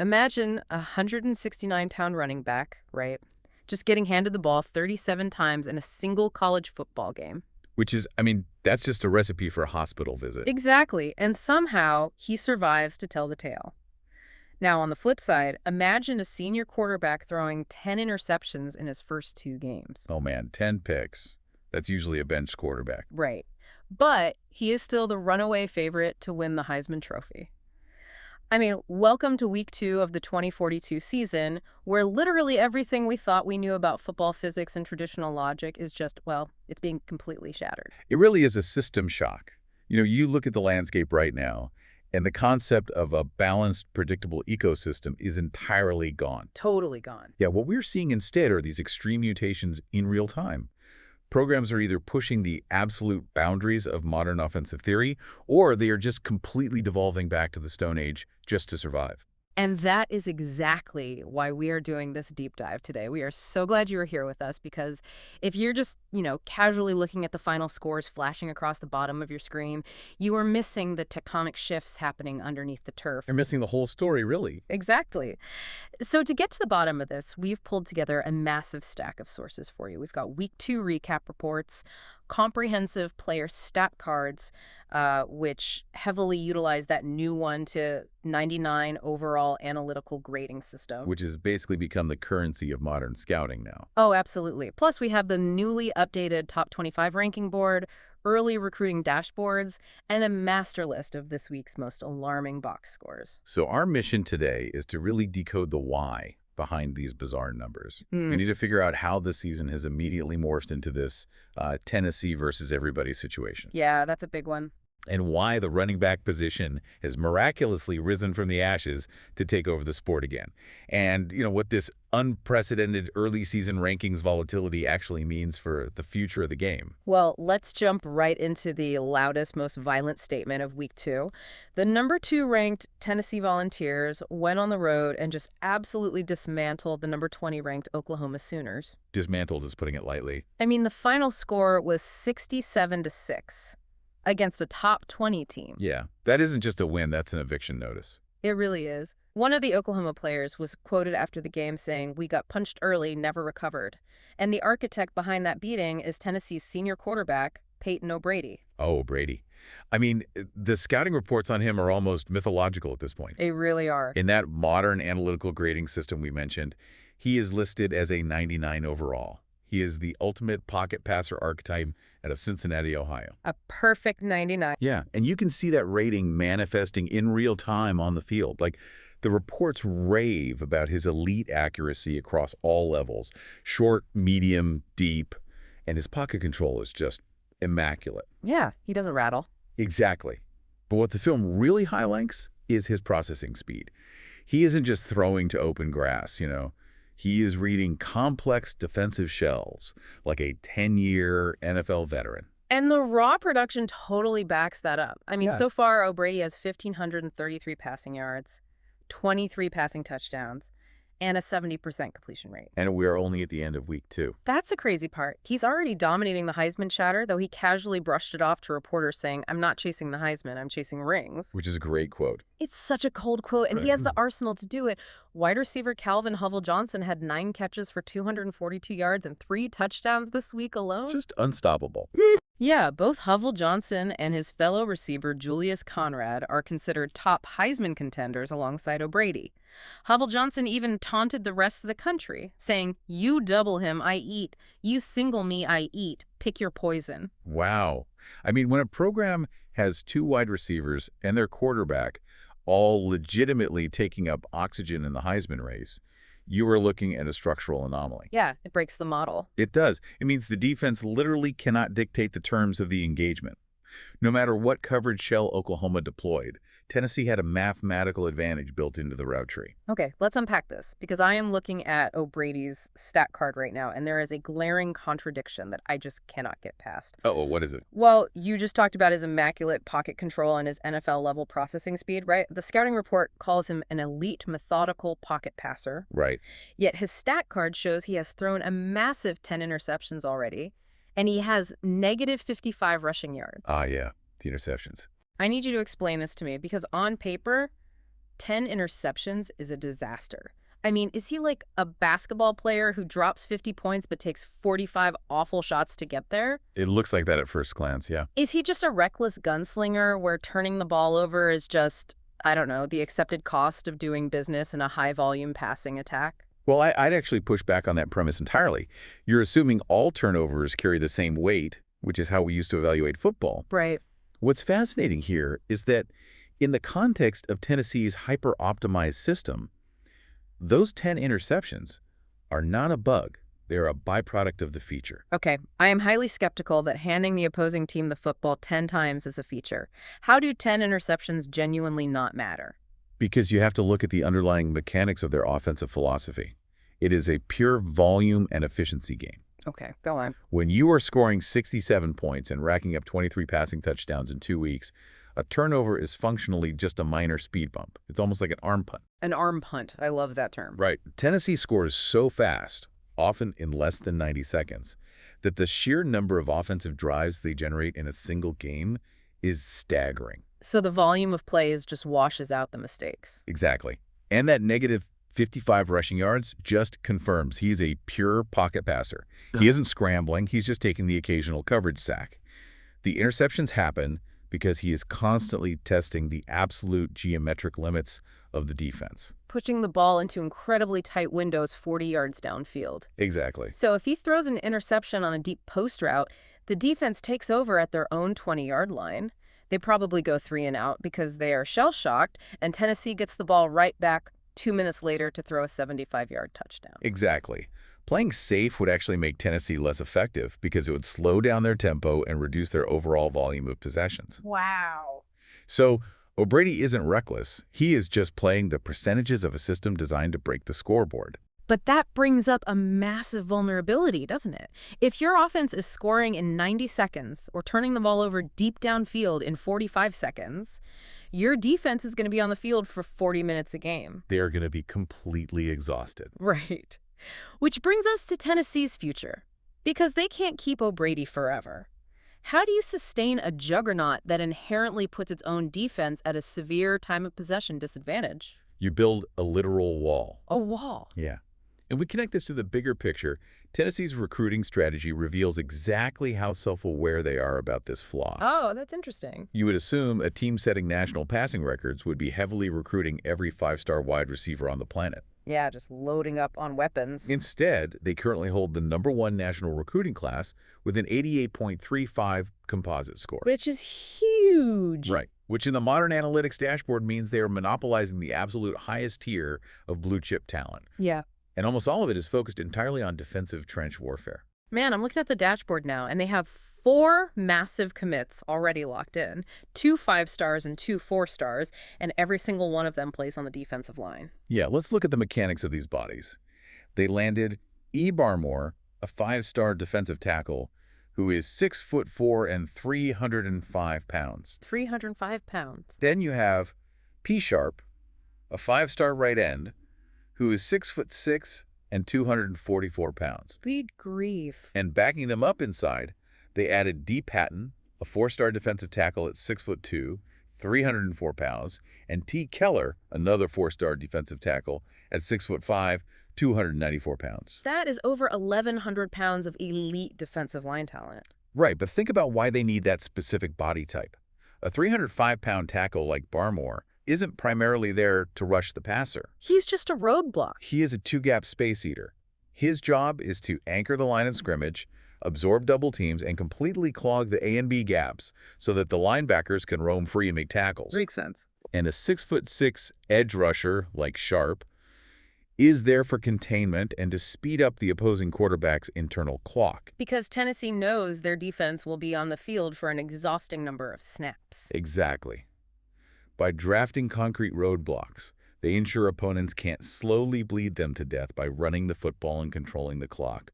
Imagine a 169-pound running back, right? Just getting handed the ball 37 times in a single college football game. Which is, that's just a recipe for a hospital visit. Exactly. And somehow he survives to tell the tale. Now, on the flip side, imagine a senior quarterback throwing 10 interceptions in his first 2 games. Oh man, 10 picks. That's usually a bench quarterback. Right. But he is still the runaway favorite to win the Heisman Trophy. Welcome to week 2 of the 2042 season, where literally everything we thought we knew about football physics and traditional logic is just, well, it's being completely shattered. It really is a system shock. You look at the landscape right now, and the concept of a balanced, predictable ecosystem is entirely gone. Totally gone. Yeah, what we're seeing instead are these extreme mutations in real time. Programs are either pushing the absolute boundaries of modern offensive theory, or they are just completely devolving back to the Stone Age just to survive. And that is exactly why we are doing this deep dive today. We are so glad you are here with us because if you're just, casually looking at the final scores flashing across the bottom of your screen, you are missing the tectonic shifts happening underneath the turf. You're missing the whole story, really. Exactly. So to get to the bottom of this, we've pulled together a massive stack of sources for you. We've got week 2 recap reports, comprehensive player stat cards, which heavily utilize that new 1 to 99 overall analytical grading system. Which has basically become the currency of modern scouting now. Oh, absolutely. Plus, we have the newly updated top 25 ranking board, early recruiting dashboards, and a master list of this week's most alarming box scores. So our mission today is to really decode the why behind these bizarre numbers. We need to figure out how the season has immediately morphed into this Tennessee versus everybody situation. Yeah, that's a big one. And why the running back position has miraculously risen from the ashes to take over the sport again. And, what this unprecedented early season rankings volatility actually means for the future of the game. Well, let's jump right into the loudest, most violent statement of week 2. The number 2 ranked Tennessee Volunteers went on the road and just absolutely dismantled the number 20 ranked Oklahoma Sooners. Dismantled is putting it lightly. The final score was 67-6. Against a top 20 team. Yeah, that isn't just a win, that's an eviction notice. It really is. One of the Oklahoma players was quoted after the game saying, "We got punched early, never recovered." And the architect behind that beating is Tennessee's senior quarterback, Peyton O'Brady. Oh, Brady. The scouting reports on him are almost mythological at this point. They really are. In that modern analytical grading system we mentioned, he is listed as a 99 overall. He is the ultimate pocket passer archetype out of Cincinnati, Ohio. A perfect 99. Yeah, and you can see that rating manifesting in real time on the field. The reports rave about his elite accuracy across all levels, short, medium, deep, and his pocket control is just immaculate. Yeah, he doesn't rattle. Exactly. But what the film really highlights is his processing speed. He isn't just throwing to open grass, He is reading complex defensive shells like a 10-year NFL veteran. And the raw production totally backs that up. Yeah. So far, O'Brady has 1,533 passing yards, 23 passing touchdowns, and a 70% completion rate. And we are only at the end of week 2. That's the crazy part. He's already dominating the Heisman chatter, though he casually brushed it off to reporters saying, "I'm not chasing the Heisman, I'm chasing rings." Which is a great quote. It's such a cold quote, and he has the arsenal to do it. Wide receiver Calvin Hovell-Johnson had 9 catches for 242 yards and 3 touchdowns this week alone. It's just unstoppable. Yeah, both Hovell-Johnson and his fellow receiver Julius Conrad are considered top Heisman contenders alongside O'Brady. Hovell-Johnson even taunted the rest of the country, saying, "You double him, I eat. You single me, I eat. Pick your poison." Wow. When a program has 2 wide receivers and their quarterback all legitimately taking up oxygen in the Heisman race, you are looking at a structural anomaly. Yeah, it breaks the model. It does. It means the defense literally cannot dictate the terms of the engagement. No matter what coverage shell Oklahoma deployed, Tennessee had a mathematical advantage built into the route tree. Okay, let's unpack this, because I am looking at O'Brady's stat card right now, and there is a glaring contradiction that I just cannot get past. Uh-oh, what is it? Well, you just talked about his immaculate pocket control and his NFL-level processing speed, right? The scouting report calls him an elite methodical pocket passer. Right. Yet his stat card shows he has thrown a massive 10 interceptions already, and he has negative 55 rushing yards. Ah, yeah, the interceptions. I need you to explain this to me, because on paper, 10 interceptions is a disaster. I mean, is he like a basketball player who drops 50 points but takes 45 awful shots to get there? It looks like that at first glance, yeah. Is he just a reckless gunslinger where turning the ball over is just, I don't know, the accepted cost of doing business in a high-volume passing attack? Well, I'd actually push back on that premise entirely. You're assuming all turnovers carry the same weight, which is how we used to evaluate football. Right. What's fascinating here is that in the context of Tennessee's hyper-optimized system, those 10 interceptions are not a bug. They're a byproduct of the feature. Okay, I am highly skeptical that handing the opposing team the football 10 times is a feature. How do 10 interceptions genuinely not matter? Because you have to look at the underlying mechanics of their offensive philosophy. It is a pure volume and efficiency game. Okay, go on. When you are scoring 67 points and racking up 23 passing touchdowns in 2 weeks, a turnover is functionally just a minor speed bump. It's almost like an arm punt. An arm punt. I love that term. Right. Tennessee scores so fast, often in less than 90 seconds, that the sheer number of offensive drives they generate in a single game is staggering. So the volume of plays just washes out the mistakes. Exactly. And that negative 55 rushing yards just confirms he's a pure pocket passer. He isn't scrambling. He's just taking the occasional coverage sack. The interceptions happen because he is constantly testing the absolute geometric limits of the defense. Pushing the ball into incredibly tight windows 40 yards downfield. Exactly. So if he throws an interception on a deep post route, the defense takes over at their own 20-yard line. They probably go 3 and out because they are shell-shocked, and Tennessee gets the ball right back 2 minutes later to throw a 75-yard touchdown. Exactly. Playing safe would actually make Tennessee less effective because it would slow down their tempo and reduce their overall volume of possessions. Wow. So O'Brady isn't reckless. He is just playing the percentages of a system designed to break the scoreboard. But that brings up a massive vulnerability, doesn't it? If your offense is scoring in 90 seconds or turning the ball over deep downfield in 45 seconds, your defense is going to be on the field for 40 minutes a game. They are going to be completely exhausted. Right. Which brings us to Tennessee's future, because they can't keep O'Brady forever. How do you sustain a juggernaut that inherently puts its own defense at a severe time of possession disadvantage? You build a literal wall. A wall. Yeah. And we connect this to the bigger picture. Tennessee's recruiting strategy reveals exactly how self-aware they are about this flaw. Oh, that's interesting. You would assume a team setting national passing records would be heavily recruiting every 5-star wide receiver on the planet. Yeah, just loading up on weapons. Instead, they currently hold the #1 national recruiting class with an 88.35 composite score. Which is huge. Right. Which in the modern analytics dashboard means they are monopolizing the absolute highest tier of blue-chip talent. Yeah. And almost all of it is focused entirely on defensive trench warfare. Man, I'm looking at the dashboard now, and they have 4 massive commits already locked in, 2 5-stars and 2 4-stars, and every single one of them plays on the defensive line. Yeah, let's look at the mechanics of these bodies. They landed E. Barmore, a 5-star defensive tackle, who is 6'4" and 305 pounds. 305 pounds. Then you have P. Sharp, a 5-star right end, who is 6'6" and 244 pounds. Good grief. And backing them up inside, they added D. Patton, a 4-star defensive tackle at 6'2", 304 pounds, and T. Keller, another 4-star defensive tackle at 6'5", 294 pounds. That is over 1,100 pounds of elite defensive line talent. Right, but think about why they need that specific body type. A 305-pound tackle like Barmore isn't primarily there to rush the passer. He's just a roadblock. He is a 2-gap space eater. His job is to anchor the line of scrimmage, absorb double teams, and completely clog the A and B gaps so that the linebackers can roam free and make tackles. Makes sense. And a 6'6" edge rusher like Sharp is there for containment and to speed up the opposing quarterback's internal clock. Because Tennessee knows their defense will be on the field for an exhausting number of snaps. Exactly. By drafting concrete roadblocks, they ensure opponents can't slowly bleed them to death by running the football and controlling the clock.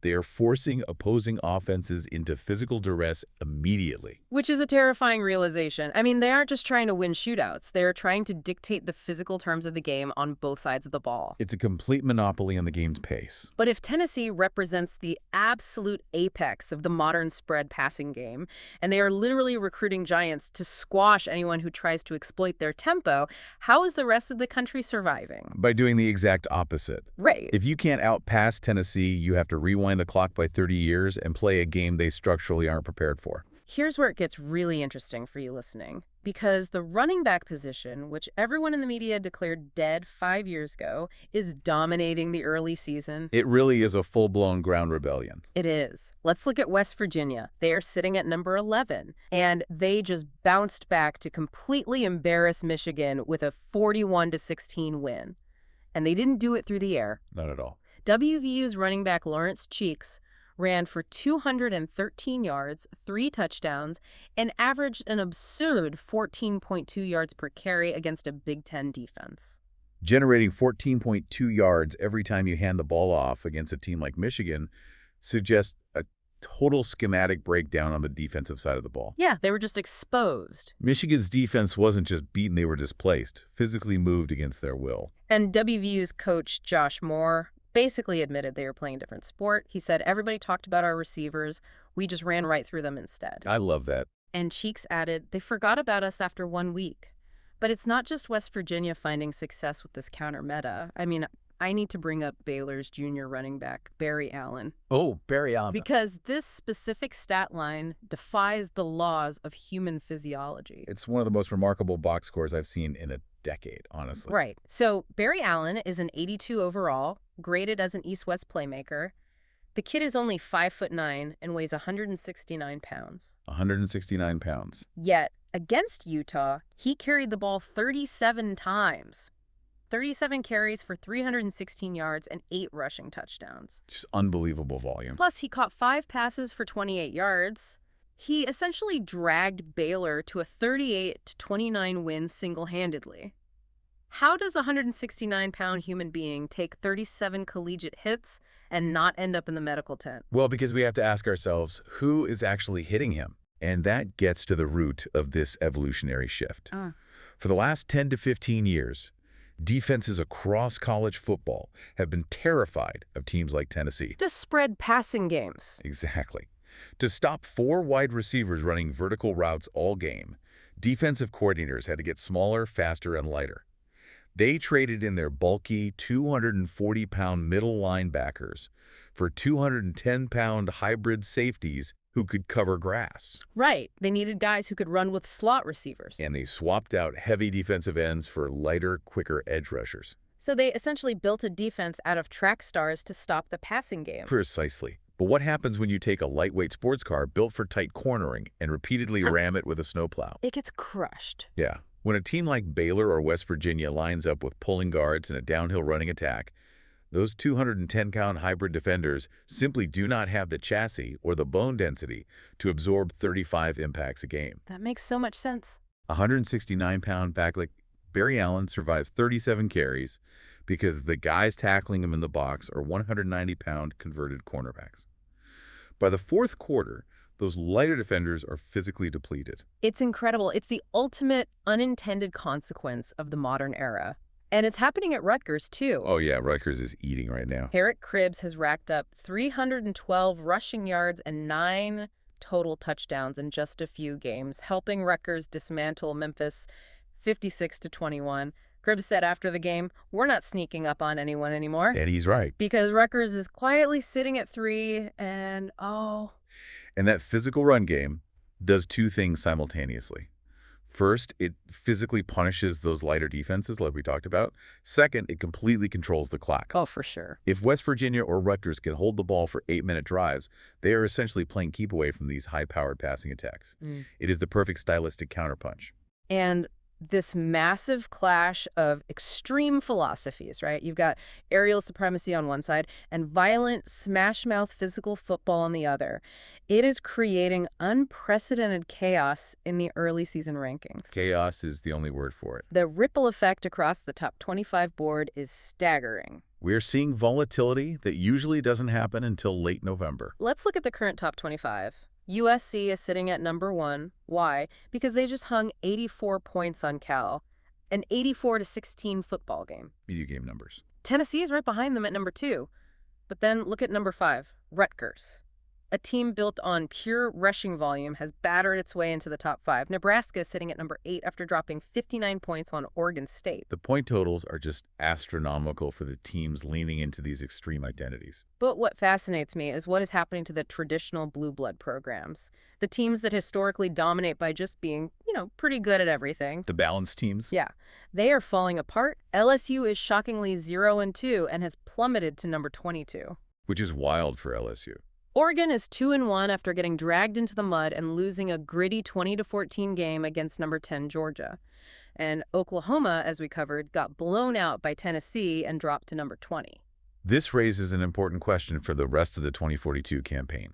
They are forcing opposing offenses into physical duress immediately. Which is a terrifying realization. I mean, they aren't just trying to win shootouts. They're trying to dictate the physical terms of the game on both sides of the ball. It's a complete monopoly on the game's pace. But if Tennessee represents the absolute apex of the modern spread passing game, and they are literally recruiting giants to squash anyone who tries to exploit their tempo, how is the rest of the country surviving? By doing the exact opposite. Right. If you can't outpass Tennessee, you have to rewind the clock by 30 years and play a game they structurally aren't prepared for. Here's where it gets really interesting for you listening, because the running back position, which everyone in the media declared dead 5 years ago, is dominating the early season. It really is a full-blown ground rebellion. It is. Let's look at West Virginia. They are sitting at number 11, and they just bounced back to completely embarrass Michigan with a 41-16 win. And they didn't do it through the air. Not at all. WVU's running back Lawrence Cheeks ran for 213 yards, 3 touchdowns, and averaged an absurd 14.2 yards per carry against a Big Ten defense. Generating 14.2 yards every time you hand the ball off against a team like Michigan suggests a total schematic breakdown on the defensive side of the ball. Yeah, they were just exposed. Michigan's defense wasn't just beaten, they were displaced, physically moved against their will. And WVU's coach, Josh Moore, basically admitted they were playing a different sport. He said, everybody talked about our receivers. We just ran right through them instead. I love that. And Cheeks added, they forgot about us after 1 week. But it's not just West Virginia finding success with this counter meta. I mean, I need to bring up Baylor's junior running back, Barry Allen. Oh, Barry Allen. Because this specific stat line defies the laws of human physiology. It's one of the most remarkable box scores I've seen in a decade, honestly. Right. So Barry Allen is an 82 overall, graded as an East-West playmaker. The kid is only 5'9" and weighs 169 pounds. 169 pounds. Yet, against Utah, he carried the ball 37 times. 37 carries for 316 yards and 8 rushing touchdowns. Just unbelievable volume. Plus, he caught 5 passes for 28 yards. He essentially dragged Baylor to a 38-29 win single-handedly. How does a 169-pound human being take 37 collegiate hits and not end up in the medical tent? Well, because we have to ask ourselves, who is actually hitting him? And that gets to the root of this evolutionary shift. For the last 10 to 15 years, defenses across college football have been terrified of teams like Tennessee. To spread passing games. Exactly. To stop 4 wide receivers running vertical routes all game, defensive coordinators had to get smaller, faster, and lighter. They traded in their bulky 240-pound middle linebackers for 210-pound hybrid safeties who could cover grass. Right. They needed guys who could run with slot receivers. And they swapped out heavy defensive ends for lighter, quicker edge rushers. So they essentially built a defense out of track stars to stop the passing game. Precisely. But what happens when you take a lightweight sports car built for tight cornering and repeatedly ram it with a snowplow? It gets crushed. Yeah. When a team like Baylor or West Virginia lines up with pulling guards and a downhill running attack, those 210-pound hybrid defenders simply do not have the chassis or the bone density to absorb 35 impacts a game. That makes so much sense. 169-pound back like Barry Allen survives 37 carries because the guys tackling him in the box are 190-pound converted cornerbacks. By the fourth quarter, those lighter defenders are physically depleted. It's incredible. It's the ultimate unintended consequence of the modern era. And it's happening at Rutgers, too. Oh, yeah, Rutgers is eating right now. Herrick Cribbs has racked up 312 rushing yards and 9 total touchdowns in just a few games, helping Rutgers dismantle Memphis 56-21. Cribbs said after the game, we're not sneaking up on anyone anymore. And he's right. Because Rutgers is quietly sitting at 3 and, And that physical run game does 2 things simultaneously. First, it physically punishes those lighter defenses like we talked about. Second, it completely controls the clock. Oh, for sure. If West Virginia or Rutgers can hold the ball for 8-minute drives, they are essentially playing keep away from these high-powered passing attacks. It is the perfect stylistic counterpunch. And this massive clash of extreme philosophies, right? You've got aerial supremacy on one side and violent smash-mouth physical football on the other. It is creating unprecedented chaos in the early season rankings. Chaos is the only word for it. The ripple effect across the top 25 board is staggering. We're seeing volatility that usually doesn't happen until late November. Let's look at the current top 25. USC is sitting at number 1. Why? Because they just hung 84 points on Cal. An 84-16 football game. Video game numbers. Tennessee is right behind them at number 2. But then look at number 5, Rutgers. A team built on pure rushing volume has battered its way into the top 5. Nebraska is sitting at number 8 after dropping 59 points on Oregon State. The point totals are just astronomical for the teams leaning into these extreme identities. But what fascinates me is what is happening to the traditional blue blood programs. The teams that historically dominate by just being, pretty good at everything. The balanced teams? Yeah. They are falling apart. LSU is shockingly 0-2 and has plummeted to number 22. Which is wild for LSU. Oregon is 2-1 after getting dragged into the mud and losing a gritty 20-14 game against number 10 Georgia. And Oklahoma, as we covered, got blown out by Tennessee and dropped to number 20. This raises an important question for the rest of the 2042 campaign.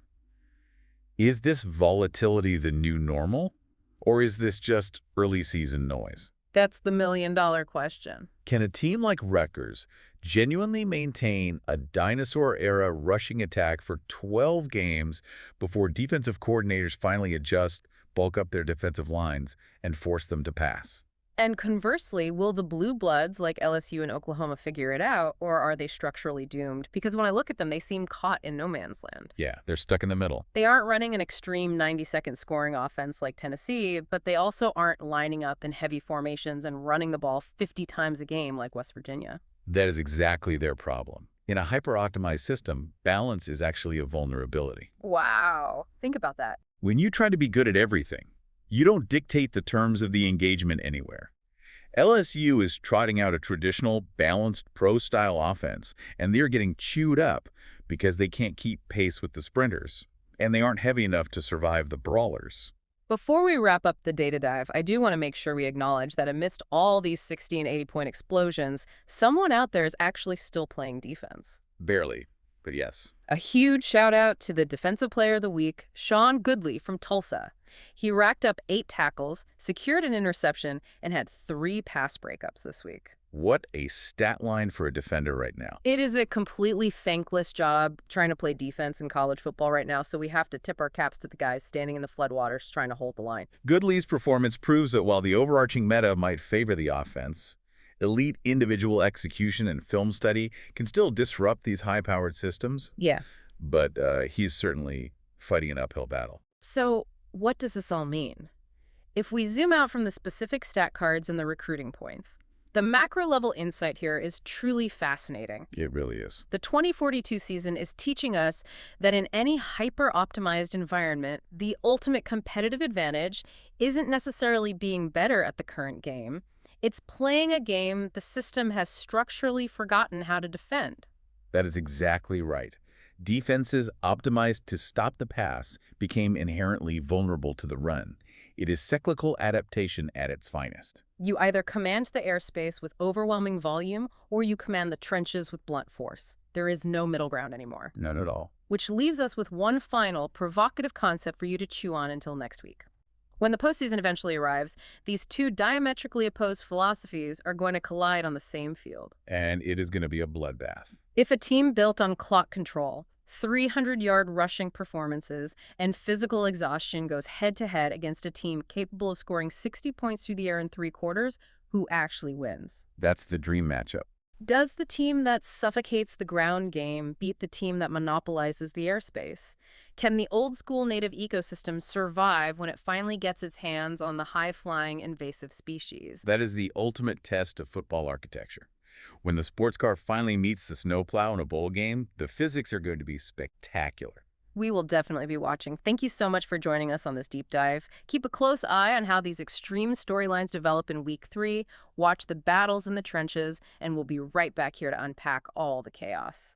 Is this volatility the new normal, or is this just early season noise? That's the million-dollar question. Can a team like Rutgers genuinely maintain a dinosaur-era rushing attack for 12 games before defensive coordinators finally adjust, bulk up their defensive lines, and force them to pass? And conversely, will the blue bloods like LSU and Oklahoma figure it out, or are they structurally doomed? Because when I look at them, they seem caught in no man's land. Yeah, they're stuck in the middle. They aren't running an extreme 90-second scoring offense like Tennessee, but they also aren't lining up in heavy formations and running the ball 50 times a game like West Virginia. That is exactly their problem. In a hyper-optimized system, balance is actually a vulnerability. Wow. Think about that. When you try to be good at everything, you don't dictate the terms of the engagement anywhere. LSU is trotting out a traditional, balanced, pro-style offense, and they're getting chewed up because they can't keep pace with the sprinters, and they aren't heavy enough to survive the brawlers. Before we wrap up the data dive, I do want to make sure we acknowledge that amidst all these 60 and 80-point explosions, someone out there is actually still playing defense. Barely, but yes. A huge shout out to the Defensive Player of the Week, Sean Goodley from Tulsa. He racked up 8 tackles, secured an interception, and had 3 pass breakups this week. What a stat line for a defender right now. It is a completely thankless job trying to play defense in college football right now, so we have to tip our caps to the guys standing in the floodwaters trying to hold the line. Goodley's performance proves that while the overarching meta might favor the offense, elite individual execution and film study can still disrupt these high-powered systems. Yeah. But he's certainly fighting an uphill battle. So what does this all mean? If we zoom out from the specific stat cards and the recruiting points, the macro-level insight here is truly fascinating. It really is. The 2042 season is teaching us that in any hyper-optimized environment, the ultimate competitive advantage isn't necessarily being better at the current game. It's playing a game the system has structurally forgotten how to defend. That is exactly right. Defenses optimized to stop the pass became inherently vulnerable to the run. It is cyclical adaptation at its finest. You either command the airspace with overwhelming volume, or you command the trenches with blunt force. There is no middle ground anymore. None at all. Which leaves us with one final, provocative concept for you to chew on until next week. When the postseason eventually arrives, these two diametrically opposed philosophies are going to collide on the same field. And it is going to be a bloodbath. If a team built on clock control, 300-yard rushing performances, and physical exhaustion goes head-to-head against a team capable of scoring 60 points through the air in 3 quarters, who actually wins? That's the dream matchup. Does the team that suffocates the ground game beat the team that monopolizes the airspace? Can the old-school native ecosystem survive when it finally gets its hands on the high-flying invasive species? That is the ultimate test of football architecture. When the sports car finally meets the snowplow in a bowl game, the physics are going to be spectacular. We will definitely be watching. Thank you so much for joining us on this deep dive. Keep a close eye on how these extreme storylines develop in Week 3. Watch the battles in the trenches, and we'll be right back here to unpack all the chaos.